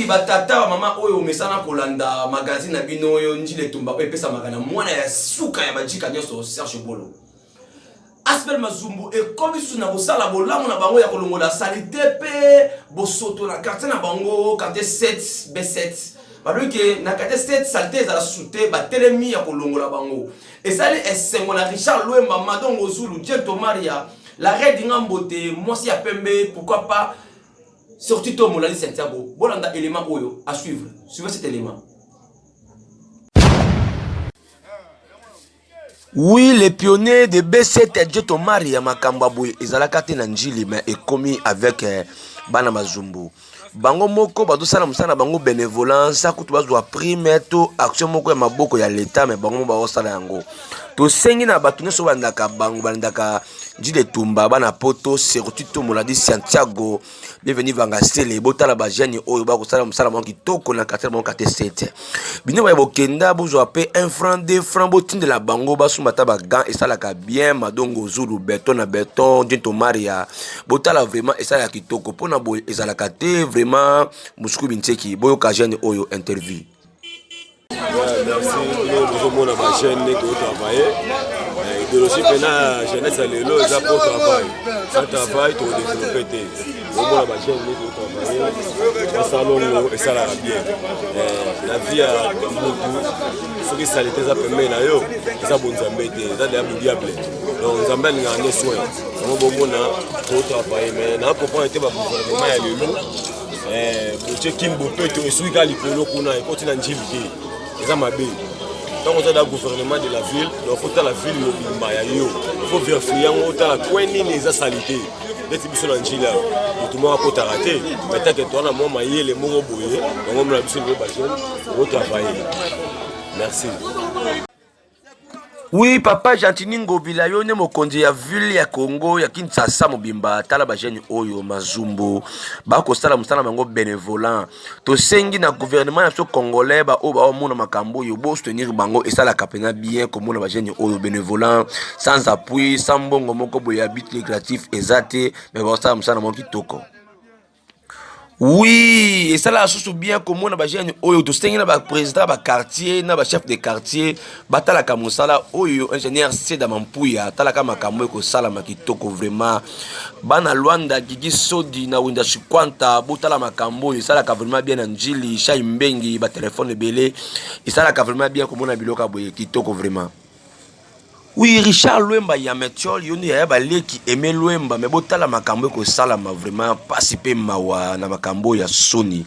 batata mama oyo mesana kolanda magazine na bino oyo Njile Tumba oyo pesa magana mwana ya suka ya bajika nyoso Serge Bolo Asper Mazumbu et comme sous na bosala bolamu na bango ya kolongola salité pe bosoto na quartier na bango quartier 7 B7 parce que na quartier 7 salité za souté ba telemi ya kolongola bango et ça les esengo na Richard Lwemba Madongo Zulu Diento Maria la reine d'Ingambote moi si a pembe pourquoi pas sorti to Molali Santiago bolanda élément oyo à suivre suivez cet élément. Oui, les pionniers de B7 Diento Maria Makambabou ezalaka te na Njili mais est commis avec Bana Mazumbu. Bango moko bado sala musana bango bénévolence akutu bazwa prime to action moko ya maboko ya l'état mais bango ba osala yango. To sengi na batu nso bandaka bango bandaka Njile Tumba bana poto surtout to Moladi Santiago bienvenue vanga sele botala ba jeune oyo ba ko sala musala bango kitoko na 7 bino ba bokenda bozwa pe 1 franc 2 francs botinde la bango ba sumata ba gant et ça la ka bien Madongo Zulu béton na béton Diento Maria botala vraiment et ça la kitoko pona boy ezala ka te vraiment Moussoukou Binteki boyo ka jeune oyo interview. Merci nous avons ma chaîne qui travaille de aussi pena jeunesse à l'élo ça pour travail ça travail pour développer au moins ma chaîne qui travaille ça salon et ça la bien la vie à beaucoup ce qui salité ça permet na yo ça bon nzambe te ça de diable donc nzambe ngane soin on bon na pour travailler mais na comprendre était ba gouvernement ya l'élo pour Kimbo Peto et celui qui a l'ipolo kuna et continue à Njili ils ont mabé. Donc on a le gouvernement de la ville, donc faut la ville il faut vérifier on a la coinine les salité. Des types sont en Njili tout le monde a pas raté. Maintenant que toi on a mon maillé les mots boyé, on a besoin de bâtiment pour travailler. Merci. Oui, papa Jantiningo Bilayo ne mokonzi ya ville ya Congo ya Kinshasa mobimba tala ba jeune oyo Mazumbu ba ko sala musala mango bénévolant to sengi na gouvernement na congolais ba o ba mona makambo yo bo soutenir bango et ça la kapena bien comme na ba jeune oyo bénévolant sans appui sans bongo moko boya bit lucratif ezate mais ba sala musala mango kitoko. Oui, et ça là sous bien comme on a ba jeune oyo to sengi na ba président ba quartier na ba chef de quartier batala ka musala oyo ingénieur Seda Mampuya tala ka makambo ko sala makitoko vraiment bana Luanda Gigi Sodi na Winda Shikwanta botala makambo et ça là ka vraiment bien na Njili Shai Mbengi ba téléphone belé et ça là ka vraiment bien comme on a biloka boye kitoko vraiment. Oui, Richard Lwemba ya Metiol yoni ya ba leki aimé Lwemba mais botala makambo ko sala ma vraiment participer mawa na makambo ya Sony.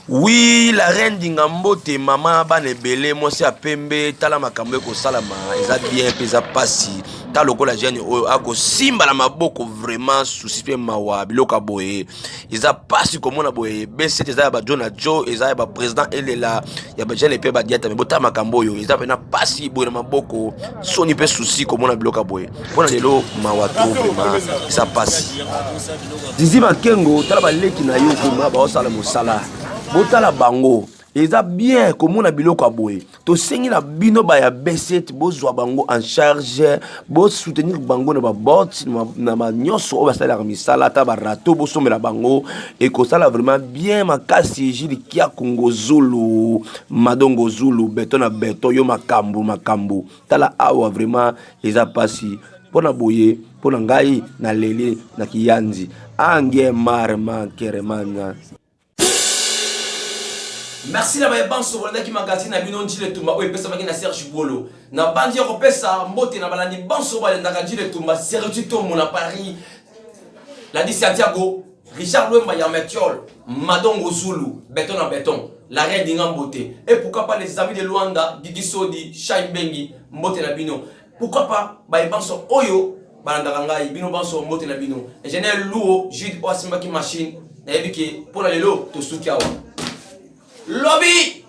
Oui, la reine d'Ingambote maman banebele moi c'est à pembe tala makambo ko sala ma eza bien pesa pasi ta lokola jeune oyo ako simba la maboko vraiment souci pe mawa biloka boye eza pasi komona boye B7 eza ba John Joe eza ba président elela ya ba jeune pe ba diata mais botala makambo yo eza pena pasi boye na maboko Sony pe souci komona biloka boye pona lelo mawa to vraiment eza pasi Zizi Makengo tala ba leki na yo kuma ba osala musala botala bango eza bien komona biloko aboye to sengi na bino ba ya B7 bozwa bango en charge bo soutenir bango na ba bot na ma nyonso o basala misala ta ba rato bo somela bango et ko sala vraiment bien makasi jili kia Congo Zulu Madongo Zulu beton na beton yo makambo tala awa vraiment eza pasi pona boye pona ngai na leli na kiyanzi ange marma keremanya. Merci la baye banso bolanda ki magazine na bino Njile Tumba o epesa baki na Serge Bolo na bandi ya kopesa mbote na balandi banso balanda ka Njile Tumba Serge Tomo na Paris la di Santiago Richard Lwemba ya Metiol Madongo Zulu béton na béton la reine d'Ingambote et pourquoi pas les amis de Luanda Gigi Sodi Shai Mbengi mbote na bino pourquoi pas baye banso oyo balanda ngai bino banso mbote na bino ingénieur Luo Jude Oasimbaki machine na yebiki pour lelo to sukiawa Lobby